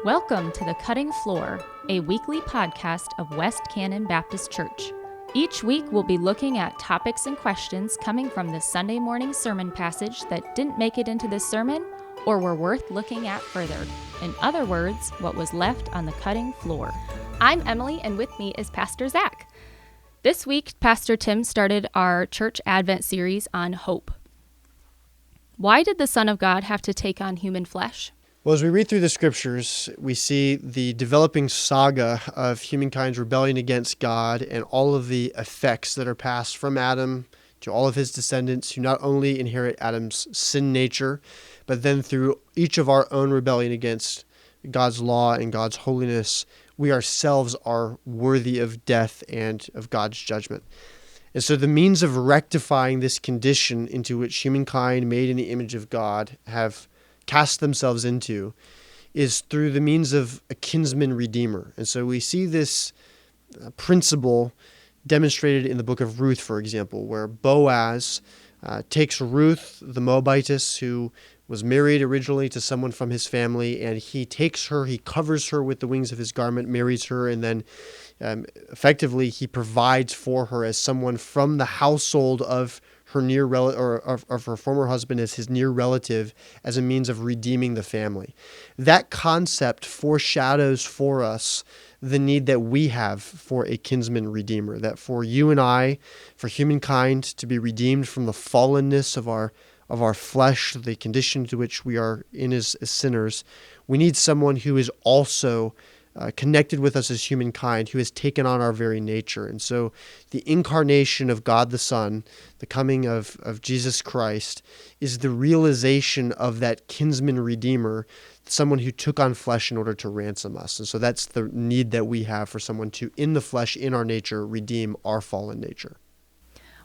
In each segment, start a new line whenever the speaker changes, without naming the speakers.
Welcome to The Cutting Floor, a weekly podcast of West Cannon Baptist Church. Each week we'll be looking at topics and questions coming from the Sunday morning sermon passage that didn't make it into this sermon or were worth looking at further. In other words, what was left on the cutting floor.
I'm Emily, and with me is Pastor Zach. This week, Pastor Tim started our Church Advent series on hope. Why did the Son of God have to take on human flesh?
Well, as we read through the scriptures, we see the developing saga of humankind's rebellion against God and all of the effects that are passed from Adam to all of his descendants who not only inherit Adam's sin nature, but then through each of our own rebellion against God's law and God's holiness, we ourselves are worthy of death and of God's judgment. And so the means of rectifying this condition into which humankind made in the image of God have cast themselves into is through the means of a kinsman redeemer. And so we see this principle demonstrated in the book of Ruth, for example, where Boaz takes Ruth, the Moabitess, who was married originally to someone from his family, and he takes her, he covers her with the wings of his garment, marries her, and then effectively he provides for her as someone from the household of her near relative, or of her former husband as his near relative, as a means of redeeming the family. That concept foreshadows for us the need that we have for a kinsman redeemer, that for you and I, for humankind to be redeemed from the fallenness of our flesh, the condition to which we are in as sinners, we need someone who is also connected with us as humankind, who has taken on our very nature. And so the incarnation of God the Son, the coming of Jesus Christ, is the realization of that kinsman redeemer, someone who took on flesh in order to ransom us. And so that's the need that we have for someone to, in the flesh, in our nature, redeem our fallen nature.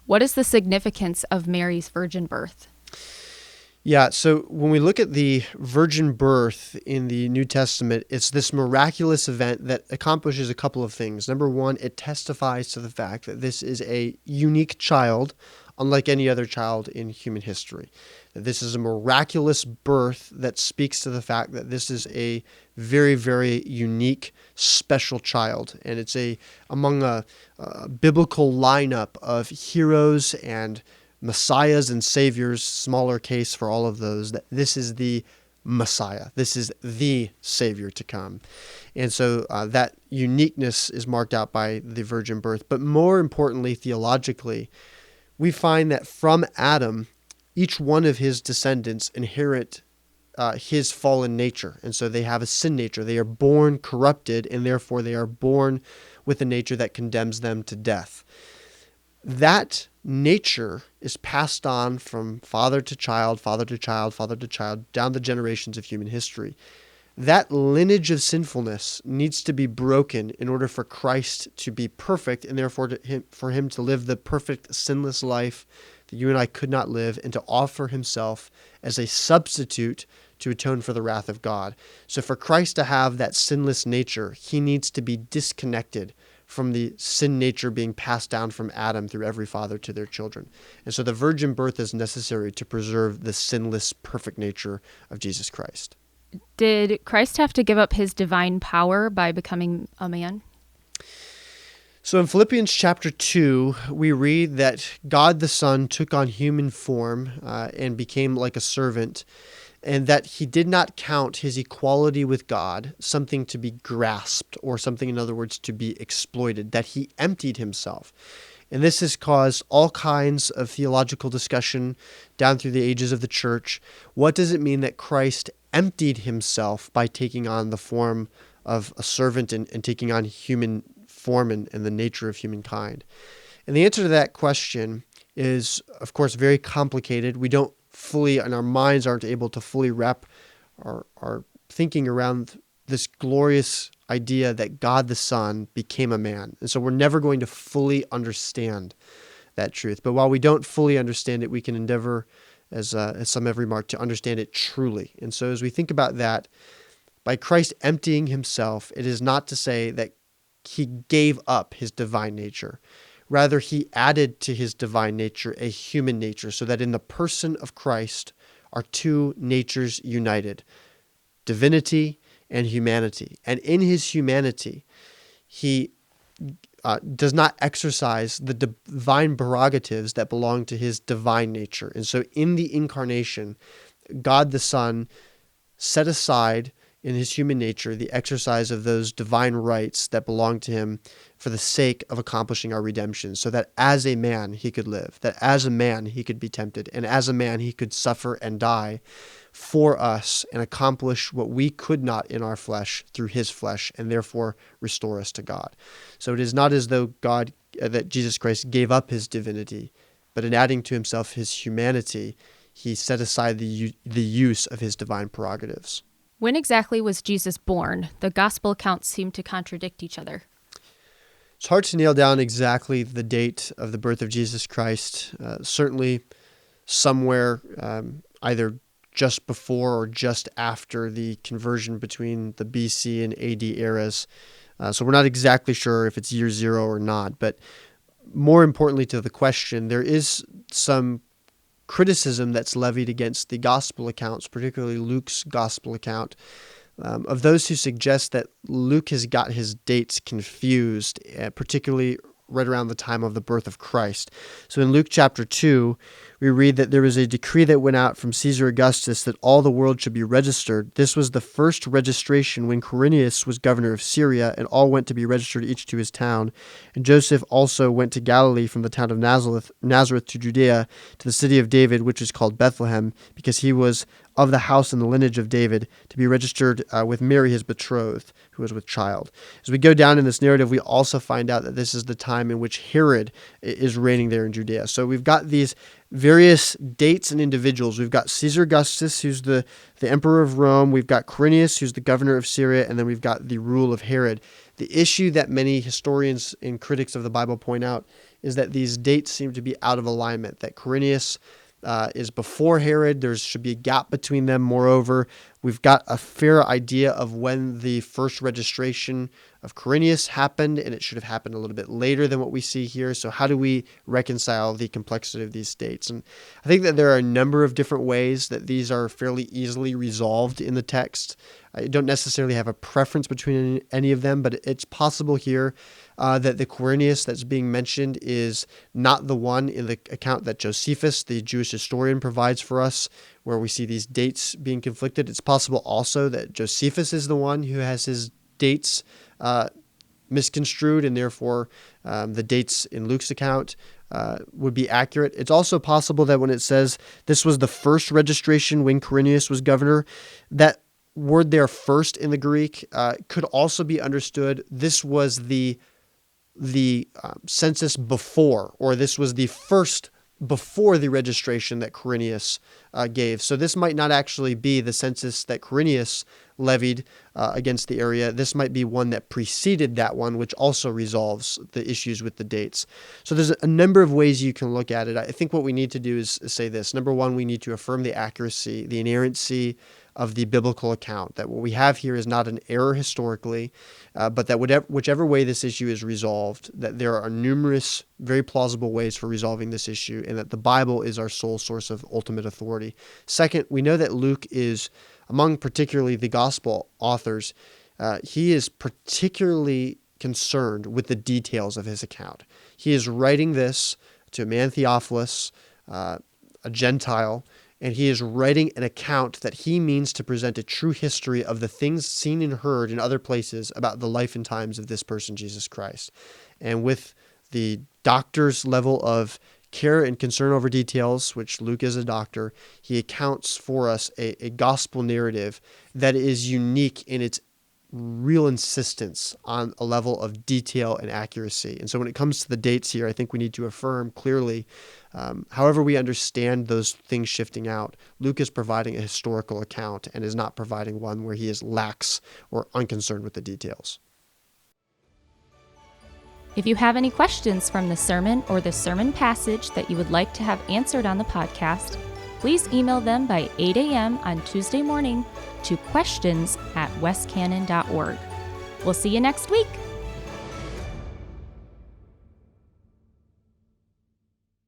What is the significance of Mary's virgin birth?
Yeah, so when we look at the virgin birth in the New Testament, it's this miraculous event that accomplishes a couple of things. Number one, it testifies to the fact that this is a unique child, unlike any other child in human history. That this is a miraculous birth that speaks to the fact that this is a very, very unique, special child. And it's among a biblical lineup of heroes and messiahs and saviors, smaller case for all of those, that this is the Messiah. This is the Savior to come. And so that uniqueness is marked out by the virgin birth. But more importantly, theologically, we find that from Adam, each one of his descendants inherit his fallen nature. And so they have a sin nature. They are born corrupted, and therefore they are born with a nature that condemns them to death. That nature is passed on from father to child, father to child, father to child, down the generations of human history. That lineage of sinfulness needs to be broken in order for Christ to be perfect, and therefore for him to live the perfect, sinless life that you and I could not live, and to offer himself as a substitute to atone for the wrath of God. So for Christ to have that sinless nature, he needs to be disconnected from the sin nature being passed down from Adam through every father to their children. And so the virgin birth is necessary to preserve the sinless, perfect nature of Jesus Christ.
Did Christ have to give up his divine power by becoming a man?
So in Philippians chapter 2, we read that God the Son took on human form and became like a servant, and that he did not count his equality with God something to be grasped, or something, in other words, to be exploited, that he emptied himself. And this has caused all kinds of theological discussion down through the ages of the church. What does it mean that Christ emptied himself by taking on the form of a servant and taking on human form and the nature of humankind? And the answer to that question is, of course, very complicated. We don't fully, and our minds aren't able to fully wrap our thinking around this glorious idea that God the Son became a man. And so we're never going to fully understand that truth. But while we don't fully understand it, we can endeavor, as some have remarked, to understand it truly. And so as we think about that, by Christ emptying himself, it is not to say that he gave up his divine nature. Rather, he added to his divine nature a human nature, so that in the person of Christ are two natures united, divinity and humanity. And in his humanity, he does not exercise the divine prerogatives that belong to his divine nature. And so in the incarnation, God the Son set aside in his human nature the exercise of those divine rights that belong to him for the sake of accomplishing our redemption, so that as a man he could live, that as a man he could be tempted, and as a man he could suffer and die for us and accomplish what we could not in our flesh through his flesh, and therefore restore us to God. So it is not as though that Jesus Christ gave up his divinity, but in adding to himself his humanity, he set aside the use of his divine prerogatives.
When exactly was Jesus born? The gospel accounts seem to contradict each other.
It's hard to nail down exactly the date of the birth of Jesus Christ. Certainly somewhere either just before or just after the conversion between the BC and AD eras. So we're not exactly sure if it's year zero or not. But more importantly to the question, there is some criticism that's levied against the gospel accounts, particularly Luke's gospel account, of those who suggest that Luke has got his dates confused, particularly right around the time of the birth of Christ. So in Luke chapter 2, we read that there was a decree that went out from Caesar Augustus that all the world should be registered. This was the first registration when Quirinius was governor of Syria, and all went to be registered each to his town. And Joseph also went to Galilee from the town of Nazareth to Judea, to the city of David, which is called Bethlehem, because he was of the house and the lineage of David, to be registered with Mary, his betrothed, who was with child. As we go down in this narrative, we also find out that this is the time in which Herod is reigning there in Judea. So we've got these various dates and individuals. We've got Caesar Augustus, who's the emperor of Rome. We've got Quirinius, who's the governor of Syria. And then we've got the rule of Herod. The issue that many historians and critics of the Bible point out is that these dates seem to be out of alignment, that Quirinius is before Herod. There should be a gap between them. Moreover, we've got a fair idea of when the first registration of Quirinius happened, and it should have happened a little bit later than what we see here. So how do we reconcile the complexity of these dates? And I think that there are a number of different ways that these are fairly easily resolved in the text. I don't necessarily have a preference between any of them, but it's possible here that the Quirinius that's being mentioned is not the one in the account that Josephus, the Jewish historian, provides for us, where we see these dates being conflicted. It's possible also that Josephus is the one who has his dates misconstrued, and therefore the dates in Luke's account would be accurate. It's also possible that when it says this was the first registration when Quirinius was governor, that word there, first, in the Greek could also be understood. This was the census before, or this was the first before the registration that Quirinius gave. So this might not actually be the census that Quirinius levied against the area. This might be one that preceded that one, which also resolves the issues with the dates. So there's a number of ways you can look at it. I think what we need to do is say this. Number one, we need to affirm the accuracy, the inerrancy of the biblical account, that what we have here is not an error historically, but that whichever way this issue is resolved, that there are numerous very plausible ways for resolving this issue, and that the Bible is our sole source of ultimate authority. Second, we know that Luke is, among particularly the gospel authors, he is particularly concerned with the details of his account. He is writing this to a man, Theophilus, a Gentile, and he is writing an account that he means to present a true history of the things seen and heard in other places about the life and times of this person, Jesus Christ. And with the doctor's level of care and concern over details, which Luke is a doctor, he accounts for us a gospel narrative that is unique in its real insistence on a level of detail and accuracy. And so when it comes to the dates here, I think we need to affirm clearly, however we understand those things shifting out, Luke is providing a historical account and is not providing one where he is lax or unconcerned with the details.
If you have any questions from the sermon or the sermon passage that you would like to have answered on the podcast, please email them by 8 a.m. on Tuesday morning to questions@westcannon.org. We'll see you next week.